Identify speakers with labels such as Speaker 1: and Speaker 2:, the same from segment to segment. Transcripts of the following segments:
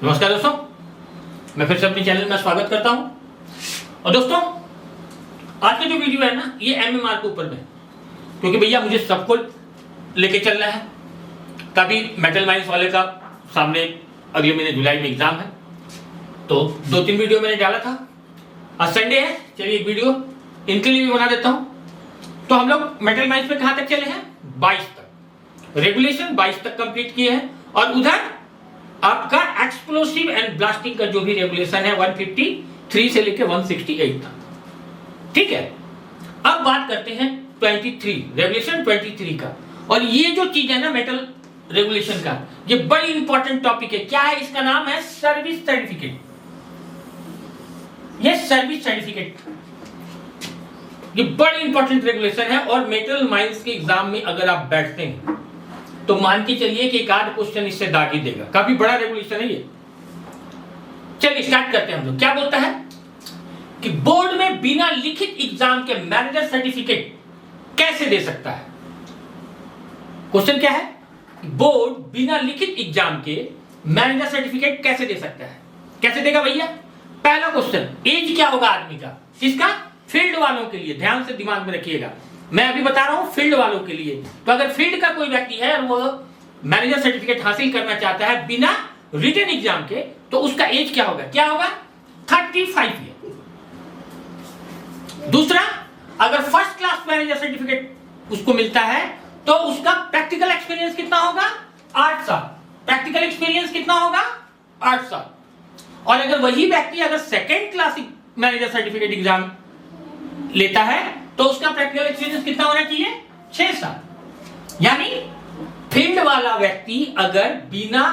Speaker 1: नमस्कार दोस्तों, मैं फिर से अपने चैनल में स्वागत करता हूं। और दोस्तों, आज का जो वीडियो है ना, ये एमएमआर के ऊपर में, क्योंकि भैया मुझे सबको लेके चलना है। तभी मेटल माइंस वाले का सामने अगले महीने जुलाई में एग्जाम है, तो 2-3 वीडियो मैंने डाला था। आज संडे है, चलिए एक वीडियो इनके लिए भी बना देता हूं। तो हम लोग मेटल माइंस में कहां तक चले हैं? 22 तक, रेगुलेशन 22 तक कंप्लीट किए हैं। और उधर आपका एक्सप्लोसिव एंड ब्लास्टिंग का जो भी रेगुलेशन है 153 से लेकर 168 तक। ठीक है, अब बात करते हैं 23 रेगुलेशन 23 का। और ये जो चीज है ना मेटल रेगुलेशन का, ये बड़ी इंपॉर्टेंट टॉपिक है। क्या है इसका नाम? है सर्विस सर्टिफिकेट। ये सर्विस सर्टिफिकेट ये बड़ी इंपॉर्टेंट रेगुलेशन है। और मेटल माइंस के एग्जाम में अगर आप बैठते हैं तो मान के चलिए कि एक आध क्वेश्चन इससे दाग ही देगा। काफी बड़ा रेगुलेशन है ये। चलिए स्टार्ट करते हैं हम लोग। क्या बोलता है कि बोर्ड में बिना लिखित एग्जाम के मैनेजर सर्टिफिकेट कैसे दे सकता है? क्वेश्चन क्या है? बोर्ड बिना लिखित एग्जाम के मैनेजर सर्टिफिकेट कैसे दे सकता है? कैसे देगा भैया? पहला क्वेश्चन, एज क्या होगा आदमी का? किसका? फील्ड वालों के लिए। ध्यान से दिमाग में रखिएगा, मैं अभी बता रहा हूं फील्ड वालों के लिए। तो अगर फील्ड का कोई व्यक्ति है और वो मैनेजर सर्टिफिकेट हासिल करना चाहता है बिना रिटन एग्जाम के, तो उसका एज क्या होगा? क्या होगा? 35 ईयर। दूसरा, अगर फर्स्ट क्लास मैनेजर सर्टिफिकेट उसको मिलता है तो उसका प्रैक्टिकल एक्सपीरियंस कितना होगा? 8 साल। प्रैक्टिकल एक्सपीरियंस कितना होगा? 8 साल। और अगर वही व्यक्ति अगर second class manager certificate exam लेता है तो उसका प्रैक्टिकल एक्सपीरियंस कितना होना चाहिए? 6 साल। यानी फील्ड वाला व्यक्ति अगर बिना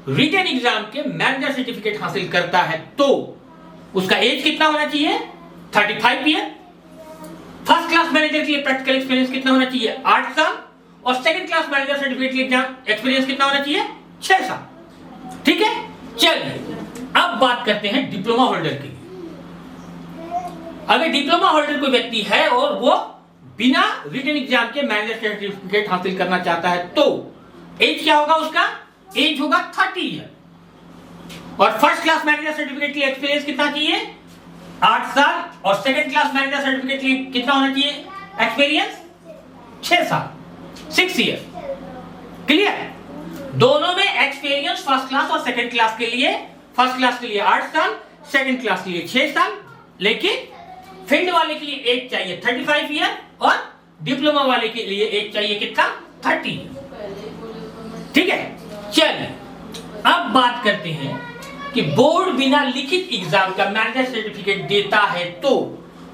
Speaker 1: रिटन एग्जाम के मैनेजर सर्टिफिकेट हासिल करता है तो उसका एज कितना होना चाहिए? 35 ईयर। फर्स्ट क्लास मैनेजर के लिए प्रैक्टिकल एक्सपीरियंस कितना होना चाहिए? 8 साल। और सेकंड क्लास मैनेजर सर्टिफिकेट के लिए एग्जाम एक्सपीरियंस कितना होना चाहिए? 6 साल। ठीक है, चलिए अब बात करते हैं डिप्लोमा होल्डर की। अगर डिप्लोमा होल्डर कोई व्यक्ति है और वो बिना रिटन एग्जाम के मैनेजर सर्टिफिकेट हासिल करना चाहता है तो एज क्या होगा उसका? एज होगा 30 ईयर। और फर्स्ट क्लास मैनेजर सर्टिफिकेट के लिए एक्सपीरियंस कितना चाहिए? 8 साल। और सेकंड क्लास मैनेजर सर्टिफिकेट के लिए कितना होना चाहिए एक्सपीरियंस? 6 साल, 6 ईयर। क्लियर? दोनों में एक्सपीरियंस फर्स्ट क्लास और सेकंड क्लास के लिए, फर्स्ट क्लास के लिए 8 साल, सेकंड क्लास के लिए 6 साल। लेकिन फील्ड वाले के लिए एज चाहिए 35 ईयर और डिप्लोमा वाले के लिए एज चाहिए कितना? 30। ठीक है, चलिए अब बात करते हैं कि बोर्ड बिना लिखित एग्जाम का मैनेजर सर्टिफिकेट देता है तो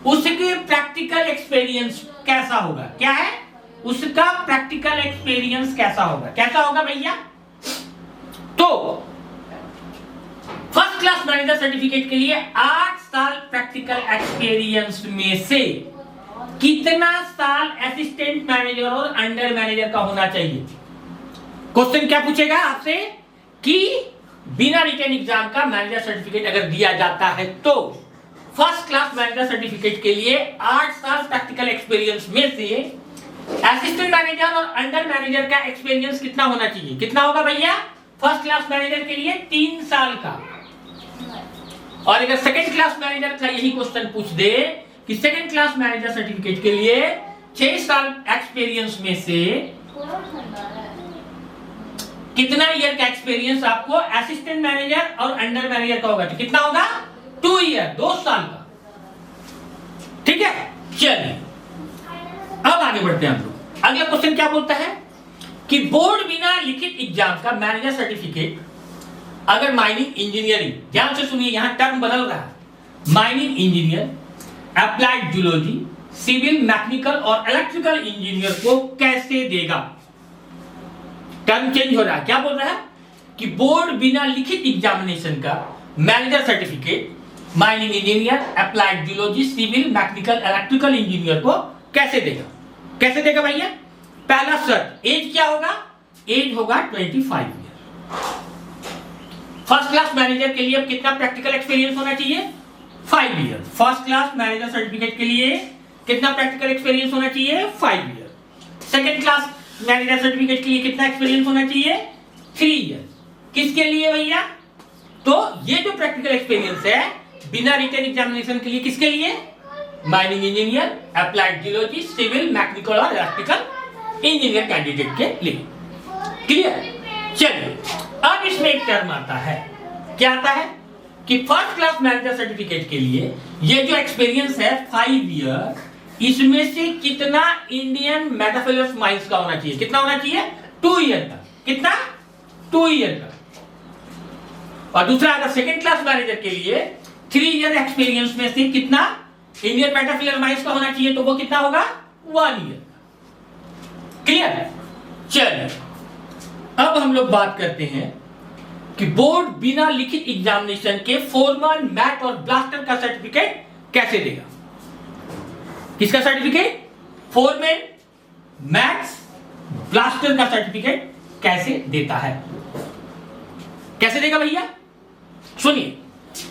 Speaker 1: उसके प्रैक्टिकल एक्सपीरियंस कैसा होगा? क्या है उसका प्रैक्टिकल एक्सपीरियंस? कैसा होगा? कैसा होगा भैया? तो फर्स्ट क्लास मैनेजर सर्टिफिकेट के लिए 8 साल प्रैक्टिकल एक्सपीरियंस में से कितना साल असिस्टेंट मैनेजर और अंडर मैनेजर का होना चाहिए? क्वेश्चन क्या पूछेगा आपसे कि बिना रिटन एग्जाम का मैनेजर सर्टिफिकेट अगर दिया जाता है तो फर्स्ट क्लास मैनेजर सर्टिफिकेट के लिए 8 साल प्रैक्टिकल एक्सपीरियंस में से असिस्टेंट मैनेजर और अंडर मैनेजर का एक्सपीरियंस कितना होना चाहिए? कितना होगा भैया? फर्स्ट क्लास मैनेजर के लिए 3 साल का। और अगर सेकंड क्लास मैनेजर का यही क्वेश्चन पूछ दे कि सेकंड क्लास मैनेजर सर्टिफिकेट के लिए 6 साल एक्सपीरियंस में से कितना ईयर का एक्सपीरियंस आपको असिस्टेंट मैनेजर और अंडर मैनेजर का होगा? तो कितना होगा? 2 ईयर, 2 साल का। ठीक है, चलिए अब आगे बढ़ते हैं हम लोग। अगला क्वेश्चन क्या बोलता है कि बोर्ड बिना लिखित एग्जाम का मैनेजर सर्टिफिकेट अगर माइनिंग इंजीनियरिंग, ध्यान से सुनिए यहां टर्म बदल रहा है, mining engineer, applied zoology, civil, mechanical और इलेक्ट्रिकल इंजीनियर को कैसे देगा? टर्म चेंज हो रहा है। क्या बोल रहा है कि बोर्ड बिना लिखित एग्जामिनेशन का manager certificate mining engineer, applied zoology, civil, mechanical, electrical engineer को कैसे देगा? कैसे देगा भैया? पहला शर्त, एज क्या होगा? एज होगा 25 ईयर। फर्स्ट क्लास मैनेजर के लिए अब कितना प्रैक्टिकल एक्सपीरियंस होना चाहिए? 5 year. First class manager certificate के लिए कितना प्रैक्टिकल एक्सपीरियंस होना चाहिए? 5 year. Second class manager certificate के लिए कितना एक्सपीरियंस होना चाहिए? 3 ईयर। किसके लिए भैया? तो ये जो प्रैक्टिकल एक्सपीरियंस है बिना रिटन एग्जामिनेशन के लिए, किसके लिए? Mining engineer, applied geology, civil, mechanical और इलेक्ट्रिकल इंजीनियर कैंडिडेट के लिए। क्लियर? चलिए अब इसमें एक टर्म आता है, क्या आता है कि फर्स्ट क्लास मैनेजर सर्टिफिकेट के लिए ये जो एक्सपीरियंस है 5 ईयर, इसमें से कितना इंडियन मेटाफिलर्स माइंस का होना चाहिए? कितना होना चाहिए? 2 ईयर का। कितना? 2 ईयर का। और दूसरा अगर सेकंड क्लास मैनेजर के लिए 3 ईयर एक्सपीरियंस में से कितना इंडियन मेटाफिलर माइंस का होना चाहिए? तो वो कितना होगा? 1 ईयर। क्लियर है? चलिए अब हम लोग बात करते हैं कि बोर्ड बिना लिखित एग्जामिनेशन के फोरमैन, मैट और ब्लास्टर का सर्टिफिकेट कैसे देगा? किसका सर्टिफिकेट? फोरमैन, मैट, ब्लास्टर का सर्टिफिकेट कैसे देता है? कैसे देगा भैया? सुनिए,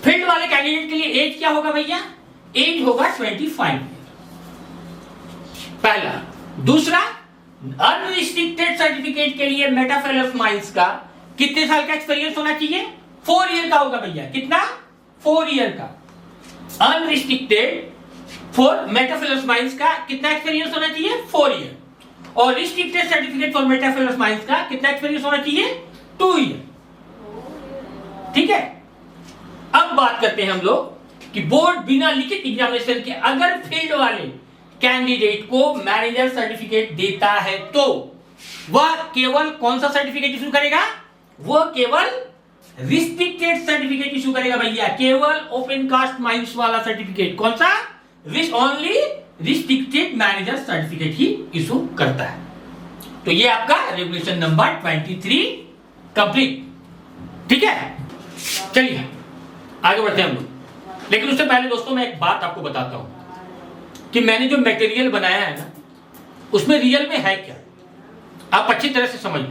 Speaker 1: फील्ड वाले कैंडिडेट के लिए एज क्या होगा भैया? एज होगा 25 पहला। दूसरा, अनरिस्ट्रिक्टेड सर्टिफिकेट के लिए मेटाफिलर्स माइंस का कितने साल का एक्सपीरियंस होना चाहिए? 4 ईयर का होगा भैया। कितना? 4 ईयर का। अनरिस्ट्रिक्टेड फॉर मेटाफिलर्स माइंस का कितना एक्सपीरियंस होना चाहिए? 4 ईयर। और रिस्ट्रिक्टेड सर्टिफिकेट फॉर मेटाफिलर्स माइंस का कितना एक्सपीरियंस होना चाहिए? 2 ईयर। ठीक है, अब बात करते हैं हम लोग कि बोर्ड बिना लिखित एग्जामिनेशन के अगर फील्ड वाले कैंडिडेट को मैनेजर सर्टिफिकेट देता है तो वह केवल कौन सा सर्टिफिकेट इशू करेगा? वह केवल रिस्ट्रिक्टेड सर्टिफिकेट इशू करेगा भैया, केवल ओपन कास्ट माइंस वाला सर्टिफिकेट। कौन सा? ओनली रिस्ट्रिक्टेड मैनेजर सर्टिफिकेट ही इशू करता है। तो ये आपका रेगुलेशन नंबर 23 कंप्लीट। ठीक है, चलिए आगे बढ़ते हैं हम लोग। लेकिन उससे पहले दोस्तों मैं एक बात आपको बताता हूं कि मैंने जो मटेरियल बनाया है ना, उसमें रियल में है क्या, आप अच्छी तरह से समझ लो।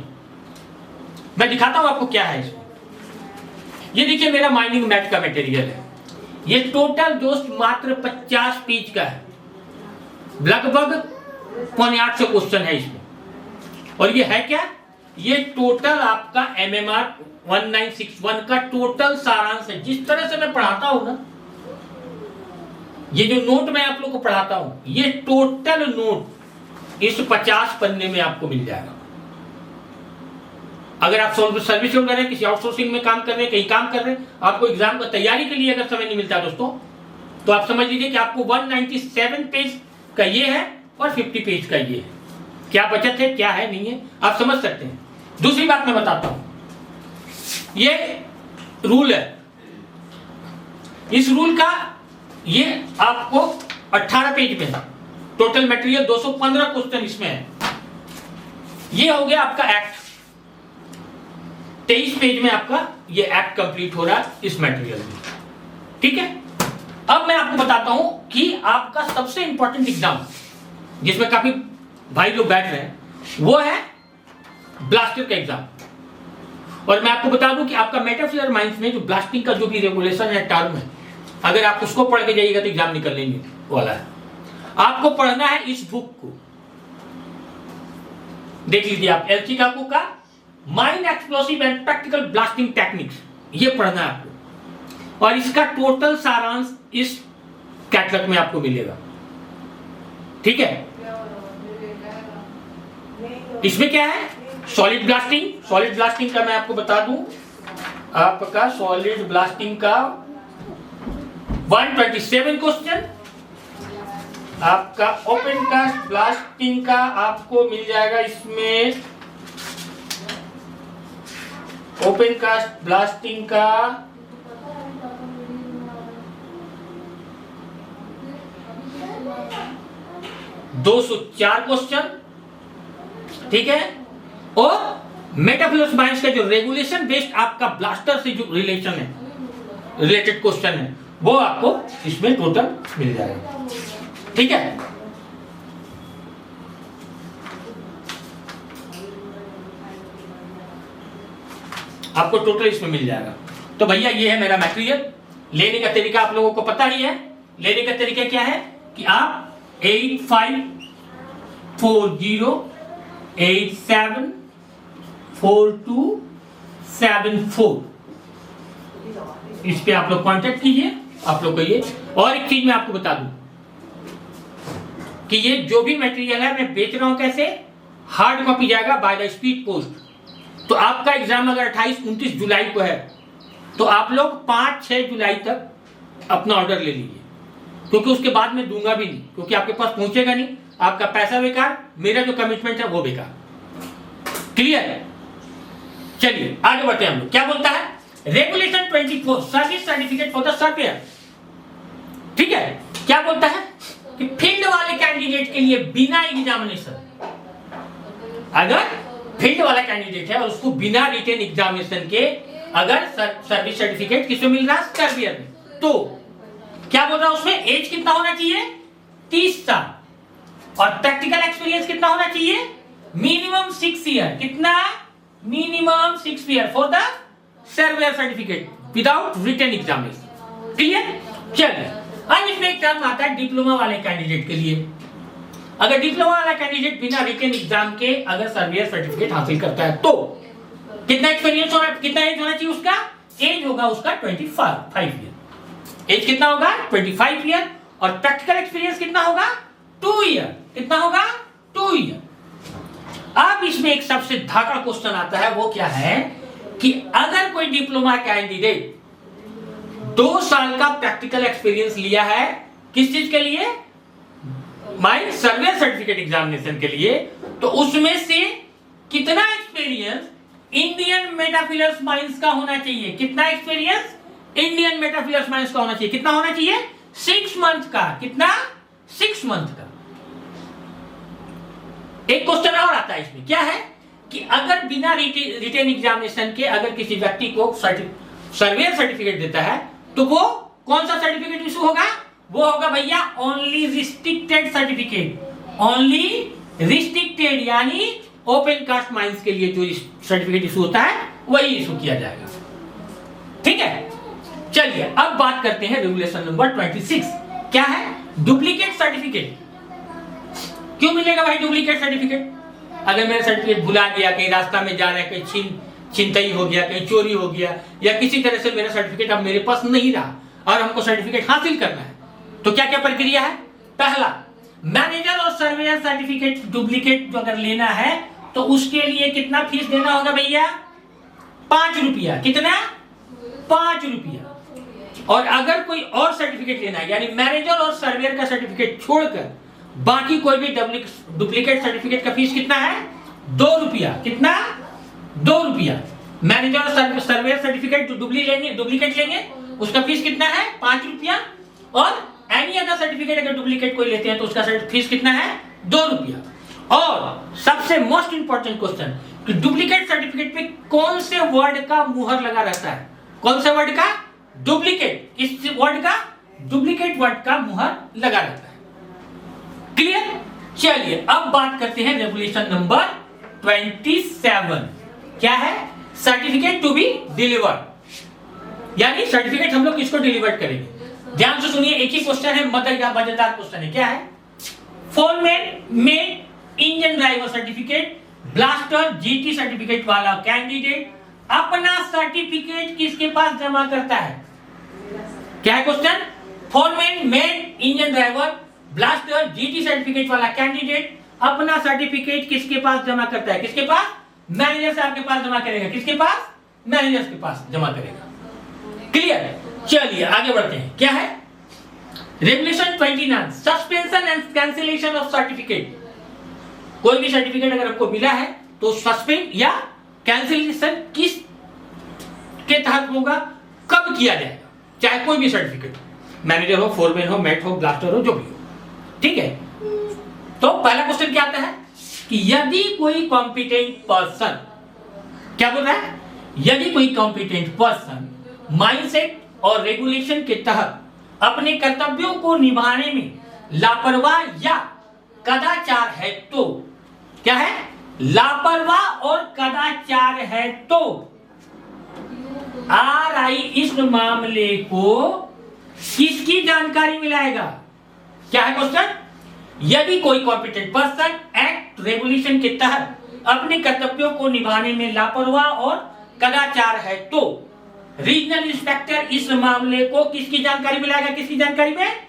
Speaker 1: मैं दिखाता हूं आपको क्या है इसमें। ये देखिए मेरा माइनिंग मैट का मटेरियल है। ये टोटल दोस्त मात्र 50 पेज का है, लगभग 850 क्वेश्चन है इसमें। और ये है क्या? ये टोटल आपका MMR 1961 का टोटल सारांश है। जिस तरह से मैं पढ़ाता हूं ना, ये जो नोट मैं आप लोग को पढ़ाता हूं, ये टोटल नोट इस 50 पन्ने में आपको मिल जाएगा। अगर आप सर्विस कर रहे हैं, किसी आउटसोर्सिंग में काम कर रहे हैं, कहीं काम कर रहे हैं, आपको एग्जाम की तैयारी के लिए अगर समय नहीं मिलता दोस्तों, तो आप समझ लीजिए कि आपको 197 पेज का ये है और 50 पेज का ये है। क्या बचत है, क्या है, नहीं है, आप समझ सकते हैं। दूसरी बात मैं बताता हूं, ये रूल है। इस रूल का ये आपको 18 पेज में है। टोटल मटेरियल 215 क्वेश्चन इसमें है। ये हो गया आपका एक्ट। 23 पेज में आपका ये एक्ट कंप्लीट हो रहा है इस मटेरियल में। ठीक है, अब मैं आपको बताता हूं कि आपका सबसे इंपॉर्टेंट एग्जाम जिसमें काफी भाई लोग बैठ रहे हैं, वो है ब्लास्टर का एग्जाम। और मैं आपको बता दूं कि आपका मेटाफिलर माइंस में जो ब्लास्टिंग का जो भी रेगुलेशन है, टर्म है, अगर आप उसको पढ़ के जाइएगा तो एग्जाम निकल लेंगे वाला है। आपको पढ़ना है इस बुक को, देख लीजिए आप, एलसी का बुक का mine explosive and practical blasting techniques, ये पढ़ना है आपको। और इसका टोटल सारांश इस कैटलॉग में आपको मिलेगा। ठीक है, इसमें क्या है? Solid blasting. सॉलिड ब्लास्टिंग का मैं आपको बता दूं, आपका सॉलिड ब्लास्टिंग का 127 क्वेश्चन, आपका ओपन कास्ट ब्लास्टिंग का आपको मिल जाएगा इसमें, ओपन कास्ट ब्लास्टिंग का 204 क्वेश्चन। ठीक है, और मेटाफिलर्स माइंस का जो रेगुलेशन बेस्ड आपका ब्लास्टर से जो रिलेशन है, रिलेटेड क्वेश्चन है, वो आपको इसमें टोटल मिल जाएगा। ठीक है, आपको टोटल इसमें मिल जाएगा। तो भैया ये है मेरा मटेरियल। लेने का तरीका आप लोगों को पता ही है। लेने का तरीका क्या है कि आप 8540874274 इस पे आप लोग कांटेक्ट कीजिए, आप लोग को ये। और एक चीज मैं आपको बता दूं कि ये जो भी मटेरियल है मैं बेच रहा हूं कैसे, हार्ड कॉपी जाएगा बाय द स्पीड पोस्ट। तो आपका एग्जाम अगर 28-29 जुलाई को है तो आप लोग 5-6 जुलाई तक अपना ऑर्डर ले लीजिए, क्योंकि उसके बाद मैं दूंगा भी नहीं, क्योंकि आपके पास पहुंचेगा नहीं, आपका पैसा बेकार, मेरा जो कमिटमेंट है वो बेकार। क्लियर है? चलिए आगे बढ़ते हैं हम लोग। क्या बोलता है regulation 24 service certificate for the surveyor. ठीक है, क्या बोलता है कि फील्ड वाले कैंडिडेट के लिए बिना एग्जामिनेशन, अगर फील्ड वाला कैंडिडेट है और उसको बिना रिटन एग्जामिनेशन के अगर सर्विस सर्टिफिकेट किसमें मिल रहा है, सर्वेयर में, तो क्या बोल रहा है उसमें एज कितना होना चाहिए, 30 साल। और प्रैक्टिकल एक्सपीरियंस कितना होना चाहिए, मिनिमम 6 ईयर। कितना, minimum 6 year for the surveyor certificate without written examination. Clear? चलिए अब इसमें एक टर्म आता है डिप्लोमा वाले कैंडिडेट के लिए। अगर डिप्लोमा वाला कैंडिडेट बिना रिटन एग्जाम के अगर सर्वेयर सर्टिफिकेट हासिल करता है तो कितना एक्सपीरियंस होना, कितना एज होना चाहिए उसका, एज होगा उसका 25 ईयर। एज कितना होगा, 25 ईयर। और प्रैक्टिकल एक्सपीरियंस कितना होगा, 2 ईयर। कितना होगा, 2 ईयर। अब इसमें एक सबसे धाकड़ क्वेश्चन आता है, वो क्या है कि अगर कोई डिप्लोमा कैंडिडेट 2 साल का प्रैक्टिकल एक्सपीरियंस लिया है, किस चीज के लिए, माइंड सर्वेयर सर्टिफिकेट एग्जामिनेशन के लिए, तो उसमें से कितना एक्सपीरियंस इंडियन मेटाफिलर्स माइंस का होना चाहिए। कितना एक्सपीरियंस इंडियन मेटाफिलर्स माइंस का होना चाहिए। कितना होना चाहिए, 6 मंथ का। कितना, 6 मंथ का। एक क्वेश्चन और आता है इसमें, क्या है कि अगर बिना रिटन एग्जामिनेशन के अगर किसी व्यक्ति को सर्वेयर सर्टिफिकेट देता है तो वो कौन सा सर्टिफिकेट इशू होगा, वो होगा भैया only restricted certificate. Only restricted यानी ओपन कास्ट माइंस के लिए जो सर्टिफिकेट इशू होता है वही इशू किया जाएगा। ठीक है, चलिए अब बात करते हैं रेगुलेशन नंबर 26। क्या है, डुप्लीकेट सर्टिफिकेट। क्यों मिलेगा भाई डुप्लीकेट सर्टिफिकेट? अगर मेरा सर्टिफिकेट भुला गया, कहीं रास्ता में जा रहे हैं, कहीं छिनतई हो गया, कहीं चोरी हो गया, या किसी तरह से मेरा सर्टिफिकेट अब मेरे पास नहीं रहा और हमको सर्टिफिकेट हासिल करना है, तो क्या क्या प्रक्रिया है। पहला, मैनेजर और सर्वेयर सर्टिफिकेट डुप्लीकेट अगर लेना है तो उसके लिए कितना फीस देना होगा भैया, 5 रुपया। कितना, 5 रुपया। और अगर कोई और सर्टिफिकेट लेना है, यानी मैनेजर और सर्वेयर का सर्टिफिकेट छोड़कर बाकी कोई भी डुप्लीकेट सर्टिफिकेट का फीस कितना है, 2 रुपया। कितना, 2 रुपया। मैनेजर और सर्वेयर सर्टिफिकेट जो डुप्लीकेट लेंगे उसका फीस कितना है, 5 रुपया। और एनी अदर सर्टिफिकेट अगर डुप्लीकेट कोई लेते हैं तो उसका फीस कितना है, 2 रुपया। और सबसे मोस्ट इंपॉर्टेंट क्वेश्चन कि डुप्लीकेट सर्टिफिकेट पे कौन से वर्ड का मुहर लगा रहता है। कौन से वर्ड का, डुप्लीकेट। किस वर्ड का, डुप्लीकेट वर्ड का मुहर लगा रहता है। क्लियर? चलिए अब बात करते हैं रेगुलेशन नंबर 27। क्या है, सर्टिफिकेट टू बी डिलीवर्ड, यानी सर्टिफिकेट हम लोग किसको डिलीवर करेंगे। ध्यान से सुनिए, एक ही क्वेश्चन है, मजेदार क्वेश्चन है। क्या है, फोरमैन में engine driver certificate, blaster GT certificate वाला कैंडिडेट अपना सर्टिफिकेट किसके पास जमा करता है। क्या है क्वेश्चन, फोरमैन में engine driver blaster GT certificate वाला कैंडिडेट अपना सर्टिफिकेट किसके पास जमा करता है। किसके पास, मैनेजर साहब के पास जमा करेगा। किसके पास, मैनेजर के पास जमा करेगा। क्लियर है? चलिए आगे बढ़ते हैं। क्या है, regulation 29 suspension and cancellation of certificate. कोई भी सर्टिफिकेट अगर आपको मिला है तो सस्पेंड या कैंसिलेशन किस के तहत होगा, कब किया जाएगा, चाहे कोई भी सर्टिफिकेट, मैनेजर हो, फोरमैन हो, मेट हो, ब्लास्टर हो, जो भी हो। ठीक है, तो पहला क्वेश्चन क्या आता है कि यदि कोई कॉम्पिटेंट पर्सन, क्या बोल रहा है, यदि कोई कॉम्पिटेंट पर्सन माइंडसेट और रेगुलेशन के तहत अपने कर्तव्यों को निभाने में लापरवाह या कदाचार है तो, क्या है, लापरवाह और कदाचार है तो आरआई इस मामले को किसकी जानकारी मिलाएगा। क्या है क्वेश्चन, यदि कोई कॉम्पिटेंट पर्सन एक्ट रेगुलेशन के तहत अपने कर्तव्यों को निभाने में लापरवाह और कदाचार है तो रीजनल इंस्पेक्टर इस मामले को किसकी जानकारी में लाएगा? किसकी जानकारी में?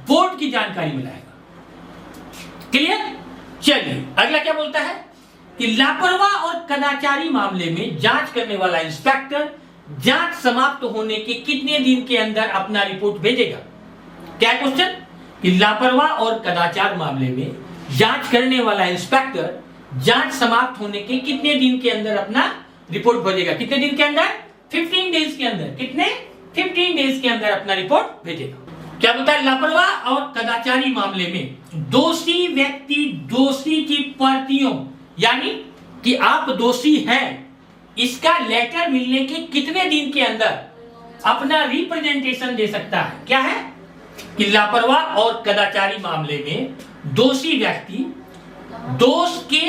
Speaker 1: बोर्ड की जानकारी में लाएगा। क्लियर? चलिए अगला क्या बोलता है कि लापरवाह और कदाचारी मामले में जांच करने वाला इंस्पेक्टर जांच समाप्त होने के कितने दिन के अंदर अपना रिपोर्ट भेजेगा? क्या क्वेश्चन? कि लापरवाह और कदाचार मामले में जांच करने वाला इंस्पेक्टर जांच समाप्त होने के कितने दिन के अंदर अपना रिपोर्ट भेजेगा? कितने दिन के अंदर? 15 डेज के अंदर। कितने? 15 डेज के अंदर अपना रिपोर्ट भेजेगा। क्या बोलता है? लापरवाह और कदाचारी मामले में दोषी व्यक्ति दोषी की प्रतियों, यानी कि आप दोषी हैं, इसका लेटर मिलने के कितने दिन के अंदर अपना रिप्रेजेंटेशन दे सकता है? क्या है कि लापरवाह और कदाचारी मामले में दोषी व्यक्ति दोष के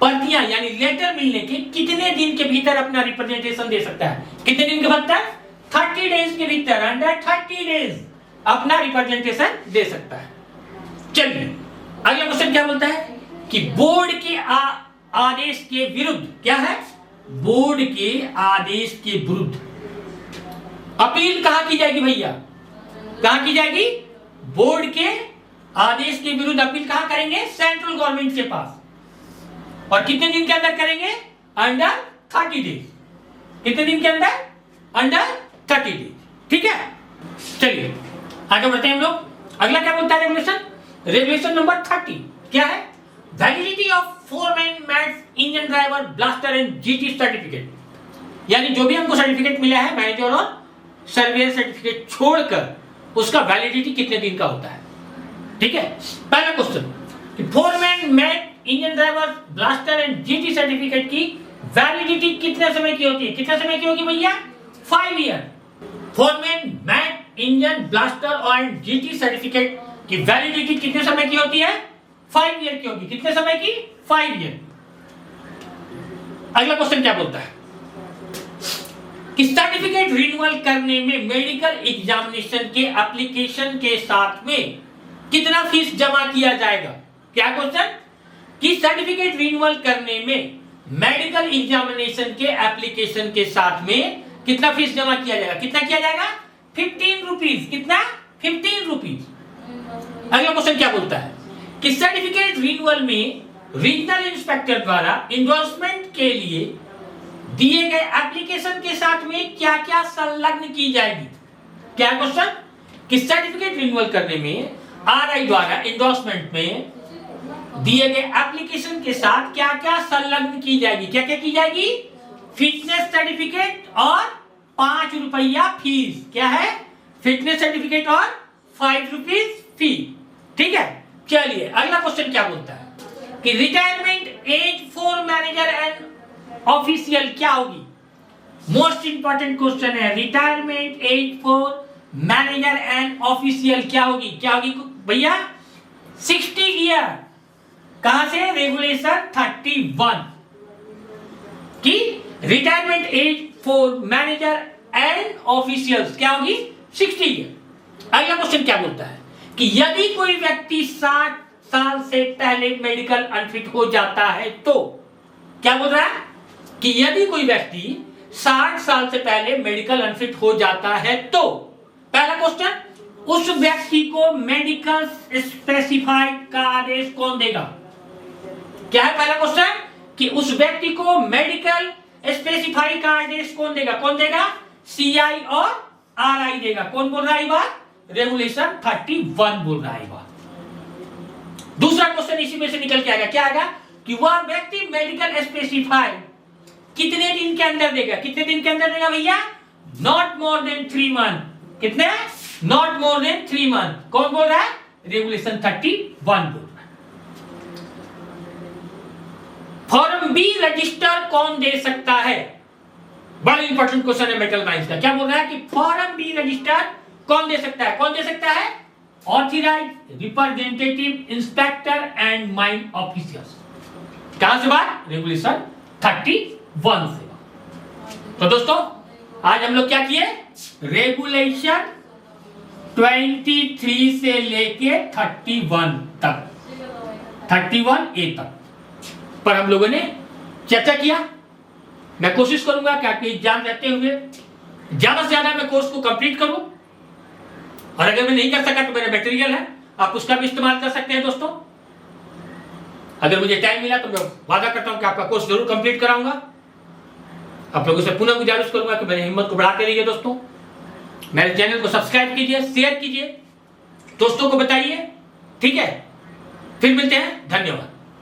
Speaker 1: प्रतियां यानी लेटर मिलने के कितने दिन के भीतर अपना रिप्रेजेंटेशन दे सकता है? कितने दिन के भीतर? 30 डेज के भीतर, अंडर 30 डेज अपना रिप्रेजेंटेशन दे सकता है। चलिए अगला क्वेश्चन क्या बोलता है कि बोर्ड के आदेश के विरुद्ध, क्या है? बोर्ड के आदेश के विरुद्ध अपील कहां की जाएगी भैया? कहां की जाएगी? बोर्ड के आदेश के विरुद्ध अपील कहां करेंगे? सेंट्रल गवर्नमेंट के पास। और कितने दिन के अंदर करेंगे? Under 30 days. कितने दिन के अंदर? Under 30 days. ठीक है, चलिए आगे बढ़ते हैं हम लोग। अगला क्या बोलता है रेगुलेशन? रेगुलेशन नंबर 30 क्या है? Validity of foreman, mate, engine driver, blaster and GT certificate, यानी जो भी हमको सर्टिफिकेट मिला है मैनेजर और सर्वेयर सर्टिफिकेट छोड़कर उसका वैलिडिटी कितने दिन का होता है? ठीक है, पहला क्वेश्चन कि foreman, mate, engine driver, blaster and GT certificate की वैलिडिटी कितने समय की होती है? कितने समय की होगी भैया? 5 year. Foreman, mate, engine, blaster और जीटी सर्टिफिकेट की वैलिडिटी कितने समय की होती है? 5 ईयर की होगी। कितने समय की? 5 ईयर। अगला क्वेश्चन क्या बोलता है कि सर्टिफिकेट रिन्यूअल करने में मेडिकल एग्जामिनेशन के एप्लीकेशन के साथ में कितना फीस जमा किया जाएगा? क्या क्वेश्चन? कि सर्टिफिकेट रिन्यूअल करने में मेडिकल एग्जामिनेशन के एप्लीकेशन के साथ में कितना फीस जमा किया जाएगा? कितना किया जाएगा? 15 रुपीज। कितना? 15 रुपीज। अगला क्वेश्चन क्या बोलता है कि सर्टिफिकेट रिन्यूअल में रीजनल इंस्पेक्टर द्वारा इंडोर्समेंट के लिए दिए गए एप्लीकेशन के साथ में क्या क्या संलग्न की जाएगी? क्या क्वेश्चन? कि सर्टिफिकेट रिन्यूअल करने में आरआई द्वारा इंडोर्समेंट में दिए गए एप्लीकेशन के साथ क्या क्या संलग्न की जाएगी? क्या क्या की जाएगी? फिटनेस सर्टिफिकेट और 5 रुपया फीस। क्या है? फिटनेस सर्टिफिकेट और 5 रुपीज फी। ठीक है, चलिए अगला क्वेश्चन क्या बोलता है कि retirement age for manager and official क्या होगी? मोस्ट इंपॉर्टेंट क्वेश्चन है। Retirement age for manager and official क्या होगी? क्या होगी भैया? 60 ईयर। कहां से? रेगुलेशन 31 की retirement age for manager and officials क्या होगी? 60 ईयर। अगला क्वेश्चन क्या बोलता है कि यदि कोई व्यक्ति 60 साल से पहले मेडिकल अनफिट हो जाता है तो, क्या बोल रहा है कि यदि कोई व्यक्ति 60 साल से पहले मेडिकल अनफिट हो जाता है तो, पहला क्वेश्चन, उस व्यक्ति को मेडिकल स्पेसिफाइड का आदेश कौन देगा? क्या है पहला क्वेश्चन? कि उस व्यक्ति को मेडिकल स्पेसिफाइड का आदेश कौन देगा? कौन देगा? सीआई और आरआई देगा। कौन बोल रहा है ये बात? रेगुलेशन 31 बोल रहा है बात। दूसरा क्वेश्चन इसी में से निकल के आएगा। क्या आएगा? कि वह व्यक्ति मेडिकल स्पेसिफाइड कितने दिन के अंदर देगा? कितने दिन के अंदर देगा भैया? Not more than 3 month. कितने? Not more than 3 month. कौन बोल रहा है? रेगुलेशन 31 बोल रहा है। फॉर्म बी रजिस्टर कौन दे सकता है? बड़ा इंपॉर्टेंट क्वेश्चन है मेटल माइंस का। क्या बोल रहा है कि फॉर्म बी रजिस्टर कौन दे सकता है? कौन दे सकता है? Authorised representative inspector and mine officers. कहां से बात? रेगुलेशन 31 से। तो दोस्तों आज हम लोग क्या किए? रेगुलेशन 23 से लेके 31 तक, 31A तक पर हम लोगों ने चर्चा किया। मैं कोशिश करूंगा कि आपके एग्जाम रहते हुए ज्यादा से ज्यादा मैं कोर्स को कंप्लीट करूं, और अगर मैं नहीं कर सका तो मेरा मटेरियल है, आप उसका भी इस्तेमाल कर सकते हैं दोस्तों। अगर मुझे टाइम मिला तो मैं वादा करता हूं कि आपका कोर्स जरूर कंप्लीट कराऊंगा। आप लोगों से पुनः गुजारिश करूंगा कि मेरी हिम्मत को बढ़ाते रहिए दोस्तों। मेरे चैनल को सब्सक्राइब कीजिए, शेयर कीजिए, दोस्तों को बताइए, ठीक है। फिर मिलते हैं, धन्यवाद।